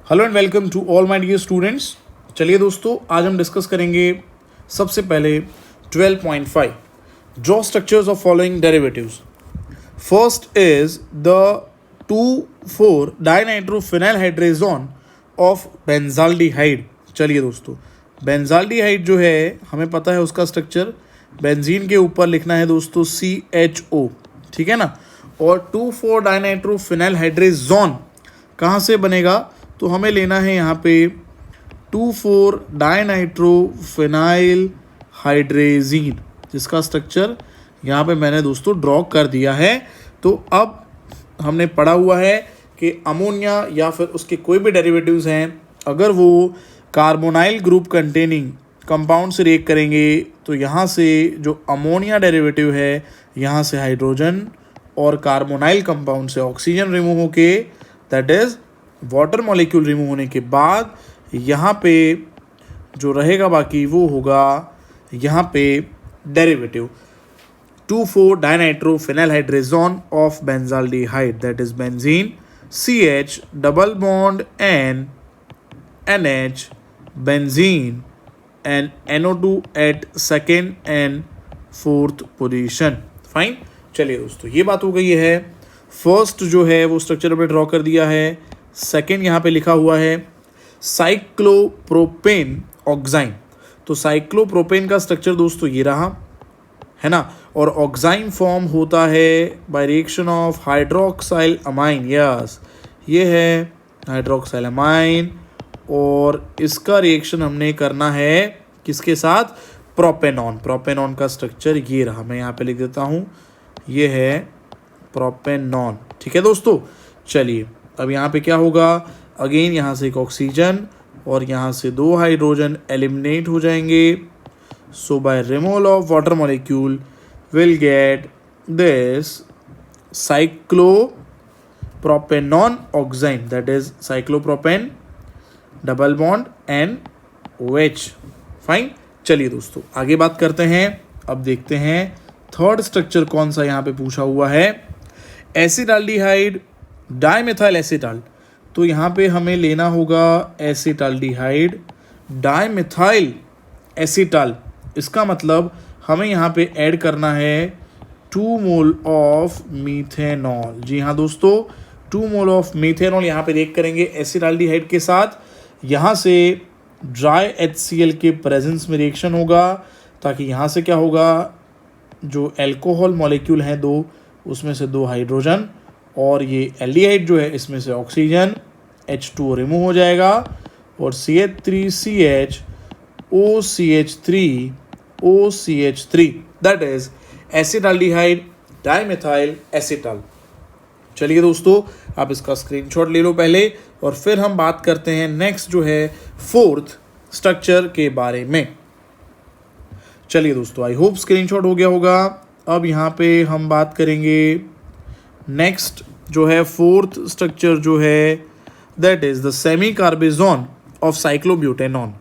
Hello and welcome to all my dear students. चलिए दोस्तों, आज हम डिस्कस करेंगे सबसे पहले 12.5 draw structures of following derivatives. First is the 2,4 dinitrophenylhydrazone of benzaldehyde. चलिए दोस्तों, बेंजाल्डिहाइड जो है हमें पता है उसका स्ट्रक्चर, बेंजीन के ऊपर लिखना है दोस्तों CHO, ठीक है ना। और 2,4 डाइनाइट्रोफिनाइलहाइड्रेजोन कहाँ से बनेगा, तो हमें लेना है यहाँ पे 2,4 डाइनाइट्रोफिनाइल हाइड्रेजीन, जिसका स्ट्रक्चर यहाँ पे मैंने दोस्तों ड्रॉ कर दिया है। तो अब हमने पढ़ा हुआ है कि अमोनिया या फिर उसके कोई भी डेरिवेटिव्स हैं, अगर वो कार्बोनाइल ग्रुप कंटेनिंग कंपाउंड से रिएक्ट करेंगे तो यहाँ से जो अमोनिया डेरिवेटिव है, यहाँ से हाइड्रोजन और कार्बोनाइल कंपाउंड से ऑक्सीजन रिमूव होके, that is water molecule remove होने के बाद यहाँ पे जो रहेगा बाकी वो होगा यहाँ पे derivative 2,4 dinitrophenylhydrazone of benzaldehyde, that is benzene CH double bond N NH benzene and NO2 at second and fourth position. Fine, चलिए दोस्तों, ये बात हो गई है। फर्स्ट जो है वो स्ट्रक्चर पे ड्रॉ कर दिया है। सेकेंड यहाँ पे लिखा हुआ है साइक्लोप्रोपेन ऑक्साइन। तो साइक्लोप्रोपेन का स्ट्रक्चर दोस्तों ये रहा है ना, और ऑक्साइन फॉर्म होता है by reaction of hydroxyl amine. Yes, ये है हाइड्रोक्साइल अमाइन, और इसका रिएक्शन हमने करना है किसके साथ, प्रोपेनॉन। प्रोपेनॉन का स्ट्रक्चर ये रहा, मैं यहाँ पे लिख देता हूँ, ये है प्रोपेनॉन। ठीक है दोस्तों, चलिए अब यहाँ पे क्या होगा, अगेन यहाँ से एक ऑक्सीजन और यहाँ से 2 हाइड्रोजन एलिमिनेट हो जाएंगे। So by removal of water molecule will get this cyclopropanone oxime, that is cyclopropane double bond NOH। Fine, चलिए दोस्तों आगे बात करते हैं। अब देखते हैं थर्ड स्ट्रक्चर कौन सा यहाँ पे पूछा हुआ है, एसिटाल्डिहाइड डाइमेथाइल एसिटाल। तो यहाँ पे हमें लेना होगा एसिटाल्डिहाइड डाइमेथाइल एसिटाल। इसका मतलब हमें यहाँ पे ऐड करना है 2 मोल ऑफ मीथेनॉल। जी हाँ दोस्तों, 2 मोल ऑफ मीथेनॉल यहाँ पे रिएक्ट करेंगे एसिटाल्डिहाइड के साथ। यहाँ से ड्राई HCl के प्रेजेंस में रिएक्शन होगा, ताकि यहाँ से क्या होगा, जो एल्कोहल मॉलिक्यूल हैं 2, उसमें से 2 हाइड्रोजन और ये एल्डिहाइड जो है इसमें से ऑक्सीजन H2O रिमूव हो जाएगा, और CH3CH OCH3 that is acetaldehyde dimethyl acetal. चलिए दोस्तों, आप इसका स्क्रीनशॉट ले लो पहले, और फिर हम बात करते हैं नेक्स्ट जो है फोर्थ स्ट्रक्चर के बारे में। चलिए दोस्तों, आई होप स्क्रीनशॉट हो गया होगा। अब यहाँ पे हम बात करेंगे नेक्स्ट जो है फोर्थ स्ट्रक्चर जो है, that is the semicarbazone of cyclobutanone.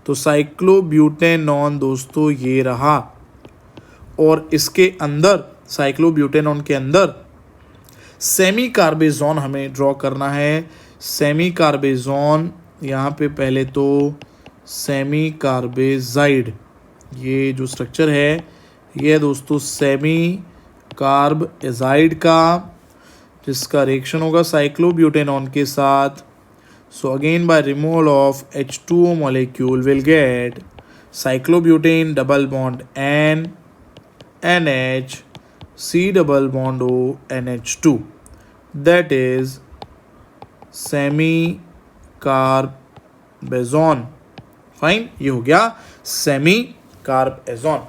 तो साइक्लोब्यूटेनॉन दोस्तों ये रहा, और इसके अंदर साइक्लोब्यूटेनॉन के अंदर सेमी कार्बेजोन हमें ड्रॉ करना है। सेमी कार्बेजोन यहाँ पे पहले तो सेमी कार्बेजाइड, ये जो स्ट्रक्चर है ये है दोस्तों सेमी कार्बेजाइड का, जिसका रिएक्शन होगा साइक्लोब्यूटेनॉन के साथ। So again by removal of H2O molecule will get cyclobutane double bond N NH C double bond O NH2, that is semicarbazone. Fine, ये हो गया सेमी कार्बेजोन।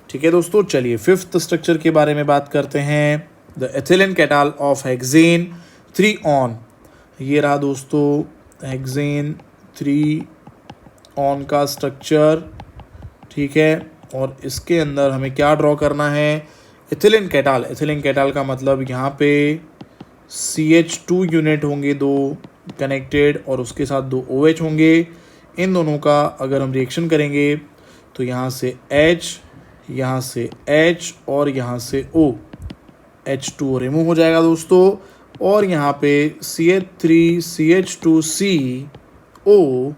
ठीक है दोस्तों, चलिए फिफ्थ स्ट्रक्चर के बारे में बात करते हैं, the ethylene ketal of hexane 3 one. ये रहा दोस्तों हेक्सेन 3 ऑन का स्ट्रक्चर, ठीक है। और इसके अंदर हमें क्या ड्रॉ करना है, एथिलीन कैटाल। एथिलीन कैटाल का मतलब यहाँ पे CH2 यूनिट होंगे 2 कनेक्टेड, और उसके साथ 2 OH होंगे। इन दोनों का अगर हम रिएक्शन करेंगे तो यहाँ से H, यहाँ से H और यहाँ से O, H2O रिमूव हो जाएगा दोस्तों, और यहाँ पे CH3CH2CO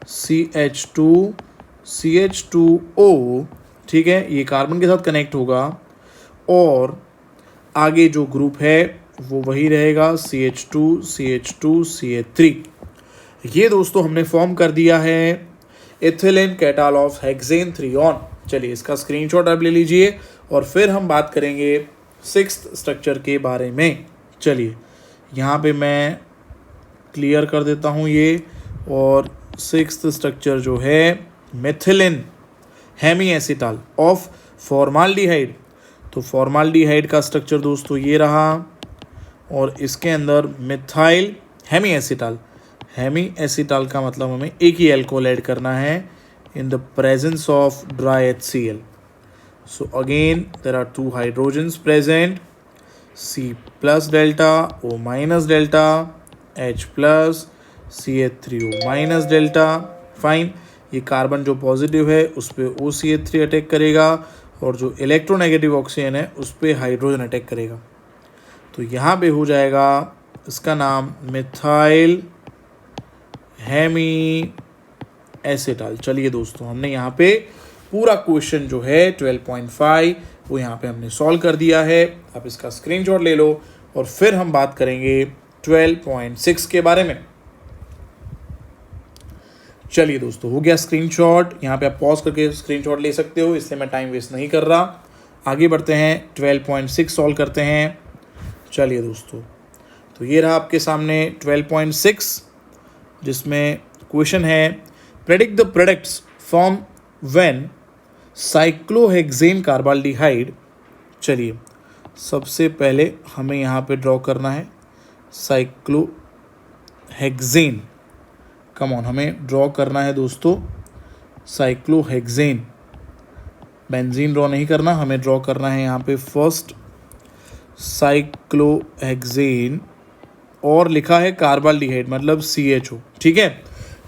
CH2CH2O, ठीक है, ये कार्बन के साथ कनेक्ट होगा और आगे जो ग्रुप है वो वही रहेगा CH2CH2CH3। ये दोस्तों हमने फॉर्म कर दिया है इथिलीन कैटाल ऑफ हेक्सेन 3 चलिए इसका स्क्रीनशॉट आप ले लीजिए और फिर हम बात करेंगे सिक्स्थ स्ट्रक्चर के बारे में। चलिए यहाँ पे मैं क्लियर कर देता हूँ ये, और सिक्स्थ स्ट्रक्चर जो है methylene hemiacetal of formaldehyde. तो फॉर्माल्डिहाइड का स्ट्रक्चर दोस्तों ये रहा और इसके अंदर methyl hemiacetal. Hemiacetal का मतलब हमें एक ही एल्कोहल ऐड करना है in the presence of dry HCl. So again there are two hydrogens present, C plus delta, O minus delta, H plus, CH3O minus delta. Fine, ये carbon जो positive है उस पर OCH3 अटैक करेगा और जो इलेक्ट्रोनेगेटिव ऑक्सीजन है उस पर हाइड्रोजन अटैक करेगा। तो यहाँ पे हो जाएगा इसका नाम मिथाइल हेमी एसिटाल। चलिए दोस्तों हमने यहाँ पे पूरा क्वेश्चन जो है 12.5 वो यहाँ पे हमने सॉल्व कर दिया है। आप इसका स्क्रीनशॉट ले लो और फिर हम बात करेंगे 12.6 के बारे में। चलिए दोस्तों हो गया स्क्रीनशॉट, यहाँ पे आप पॉज करके स्क्रीनशॉट ले सकते हो, इसलिए मैं टाइम वेस्ट नहीं कर रहा। आगे बढ़ते हैं 12.6 सॉल्व करते हैं। चलिए दोस्तों तो ये रहा आपके सामने 12.6 जिसमें क्वेश्चन है predict the products from when cyclohexane carbaldehyde. चलिए सबसे पहले हमें यहाँ पे ड्रॉ करना है साइक्लोहेक्सेन। कम ऑन, हमें ड्रॉ करना है दोस्तों साइक्लोहेक्सेन, बेंजीन ड्रॉ नहीं करना, हमें ड्रॉ करना है यहाँ पे फर्स्ट साइक्लोहेक्सेन और लिखा है कार्बाल्डिहाइड मतलब CHO, ठीक है।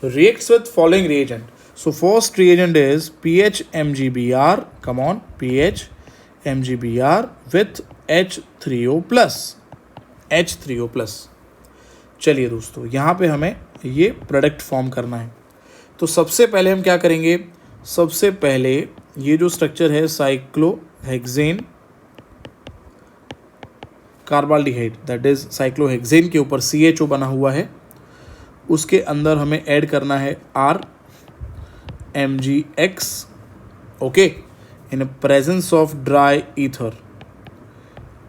Reacts with following reagent. So first reagent is PHMgBr. Come on, PHMgBr with H3O plus. H3O plus. चलिए दोस्तों यहाँ पे हमें ये प्रोडक्ट फॉर्म करना है। तो सबसे पहले हम क्या करेंगे, सबसे पहले ये जो स्ट्रक्चर है cyclohexane carbaldehyde that is cyclohexane के ऊपर CHO बना हुआ है, उसके अंदर हमें ऐड करना है RMgX, okay, in presence of dry ether.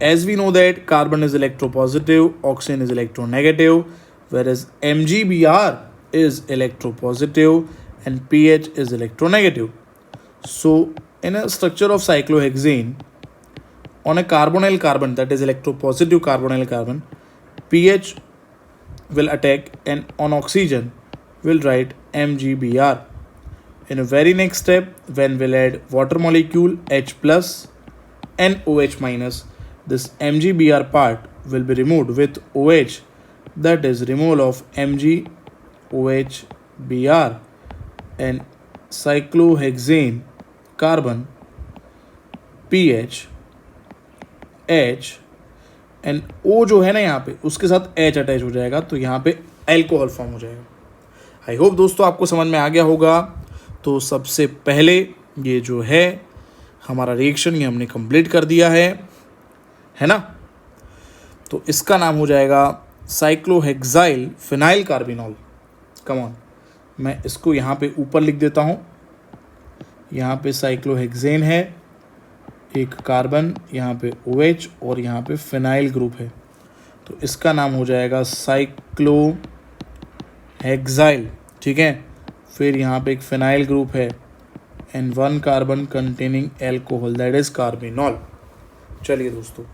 As we know that carbon is electropositive, oxygen is electronegative, whereas MgBr is electropositive and pH is electronegative. So in a structure of cyclohexane, on a carbonyl carbon, that is electropositive carbonyl carbon, pH will attack and on oxygen will write MgBr. In a very next step, when we'll add water molecule H plus and OH minus, this MgBr part will be removed with OH, that is removal of MgOHBr and cyclohexane carbon pH H and O जो है ना यहाँ पे उसके साथ H attach हो जाएगा, तो यहाँ पे एल्कोहल फॉर्म हो जाएगा। आई होप दोस्तों आपको समझ में आ गया होगा। तो सबसे पहले ये जो है हमारा रिएक्शन ये हमने कंप्लीट कर दिया है ना। तो इसका नाम हो जाएगा cyclohexyl phenyl carbinol. Come on, मैं इसको यहाँ पे ऊपर लिख देता हूँ। यहाँ पे साइक्लोहेक्सेन है, एक कार्बन, यहाँ पे OH और यहाँ पे फिनाइल ग्रुप है, तो इसका नाम हो जाएगा साइक्लोहेक्साइल, ठीक है। फिर यहाँ पे एक फिनाइल ग्रुप है and one carbon containing alcohol that is carbinol. चलिए दोस्तों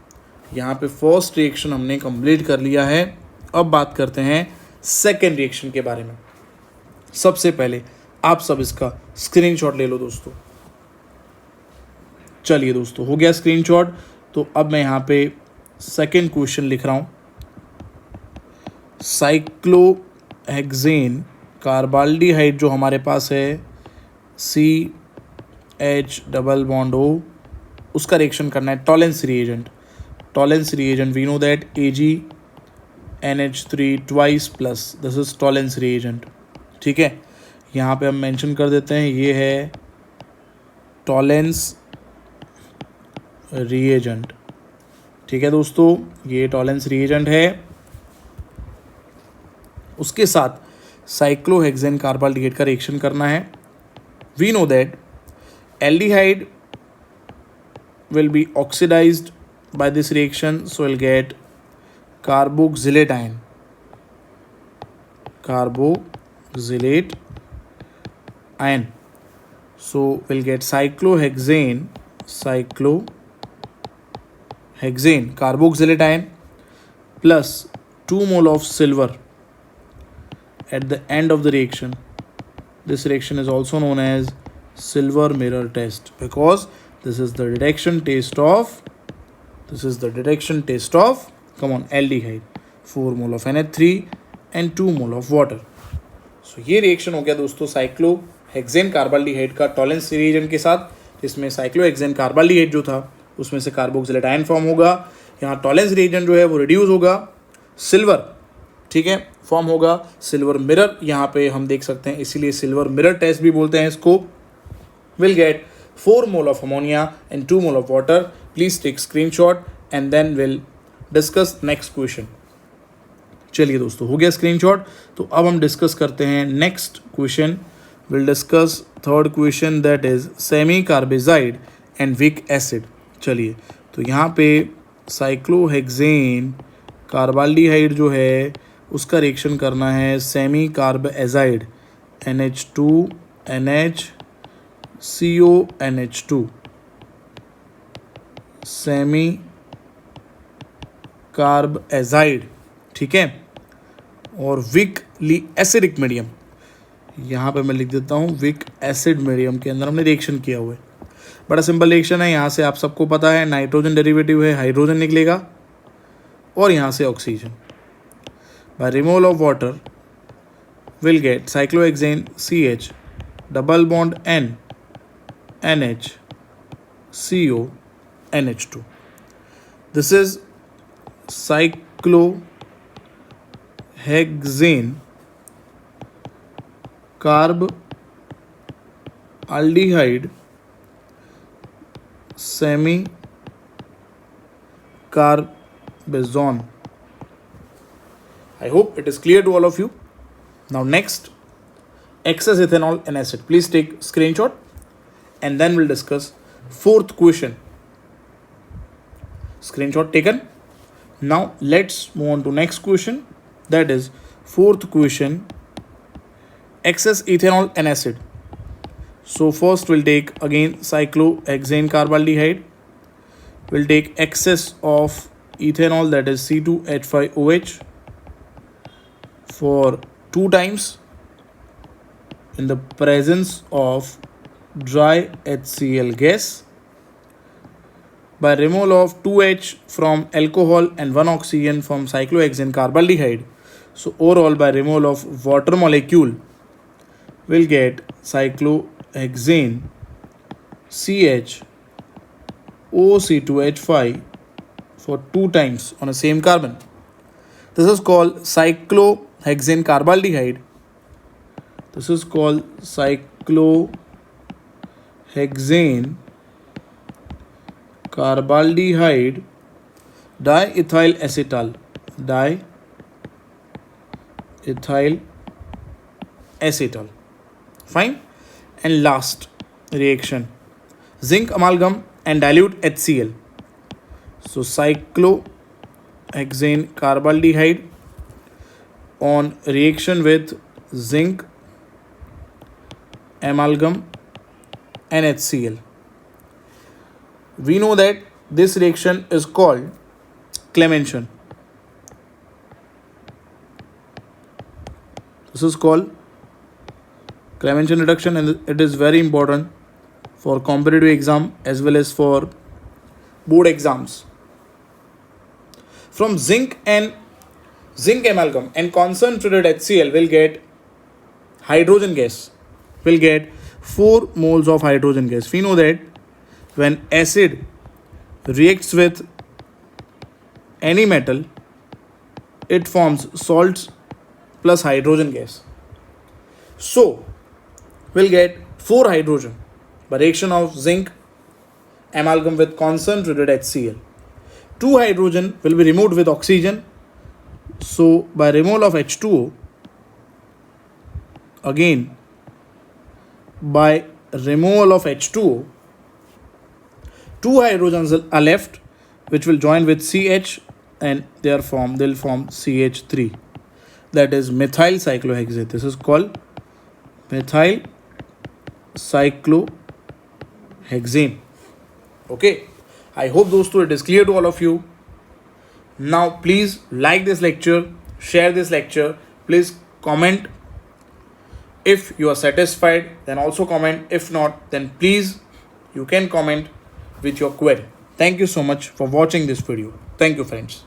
यहाँ पे फर्स्ट रिएक्शन हमने कंप्लीट कर लिया है। अब बात करते हैं सेकेंड रिएक्शन के बारे में। सबसे पहले आप सब इसका स्क्रीनशॉट ले लो दोस्तों। चलिए दोस्तों हो गया स्क्रीनशॉट। तो अब मैं यहाँ पे सेकेंड क्वेश्चन लिख रहा हूँ। साइक्लोहेक्सेन कार्बाल्डिहाइड जो हमारे पास है CH डबल बॉन्ड O, उसका रिएक्शन करना है Tollens reagent. Tollens reagent we know that Ag NH3 twice plus, this is Tollens reagent. ठीक है, यहाँ पे हम मेंशन कर देते हैं ये है टॉलेंस रिएजेंट। ठीक है दोस्तों, ये टॉलेंस रिएजेंट है। उसके साथ साइक्लोहेक्सेन कार्बाल्डिहाइड का रिएक्शन करना है। We know that aldehyde will be oxidized by this reaction, so we'll get carboxylate ion, carboxylate ion. So we'll get cyclohexane carboxylate ion plus 2 mole of silver at the end of the reaction. This reaction is also known as silver mirror test because this is the detection test of come on aldehyde, 4 mole of NH3 and 2 mole of water. So ये reaction हो गया दोस्तों cyclohexane carbaldehyde का Tollens reagent के साथ, जिसमें cyclohexane carbaldehyde जो था उसमें से कार्बोक्सिलेट आयन फॉर्म होगा। यहाँ टॉलेंस रिएजेंट जो है वो रिड्यूस होगा सिल्वर, ठीक है, फॉर्म होगा सिल्वर मिरर, यहाँ पे हम देख सकते हैं, इसीलिए सिल्वर मिरर टेस्ट भी बोलते हैं इसको। Will get 4 mole of ammonia and 2 mole of water. Please take screenshot and then we'll discuss next question. चलिए दोस्तों, हो गया स्क्रीनशॉट, तो अब हम डिस्कस करते हैं next question. Will discuss third question that is semi carbazide and weak acid. चलिए, तो यहाँ पे साइक्लोहेक्सेन कार्बाल्डिहाइड जो है उसका रिएक्शन करना है semi carbazide NH2 NH CONH2 semi carb azide, ठीक है, और विकली एसिडिक मीडियम, यहाँ पे मैं लिख देता हूँ विक एसिड मीडियम के अंदर हमने रिएक्शन किया हुआ है। बड़ा सिंपल रिएक्शन है, यहाँ से आप सबको पता है नाइट्रोजन डेरिवेटिव है, हाइड्रोजन निकलेगा और यहाँ से oxygen. By removal of water will get cyclohexane CH double bond N NH CO NH2. This is cyclohexane carb aldehyde semi carbazone. I hope it is clear to all of you. Now next, excess ethanol and acid. Please take screenshot and then we'll discuss fourth question. Screenshot taken. Now let's move on to next question, that is fourth question, excess ethanol and acid. So first we'll take again cyclohexane carbaldehyde. We'll take excess of ethanol, that is C2H5OH for 2 times in the presence of dry HCl gas. By removal of 2H from alcohol and 1 oxygen from cyclohexane carbaldehyde, so overall by removal of water molecule, we'll get cyclohexane CH OC2H5 for 2 times on a same carbon. This is called cyclohexane carbaldehyde. This is called cyclohexane carbaldehyde diethyl acetal. Fine. And last reaction, zinc amalgam and dilute HCl. So cyclohexane carbaldehyde on reaction with zinc amalgam and HCl. We know that this reaction is called Clemenson. This is called Clemenson reduction, and it is very important for competitive exam as well as for board exams. From zinc amalgam and concentrated HCl will get hydrogen gas. Will get 4 moles of hydrogen gas. We know that when acid reacts with any metal, it forms salts plus hydrogen gas. So we'll get 4 hydrogen by reaction of zinc amalgam with concentrated HCl. 2 hydrogen will be removed with oxygen. So by removal of H2O, again by removal of H2O, 2 hydrogens are left which will join with CH and they'll form CH3, that is methyl cyclohexane. This is called methyl cyclohexane. Okay, I hope दोस्तों it is clear to all of you. Now please like this lecture, share this lecture, please comment if you are satisfied, then also comment. If not, then please you can comment with your query. Thank you so much for watching this video. Thank you friends.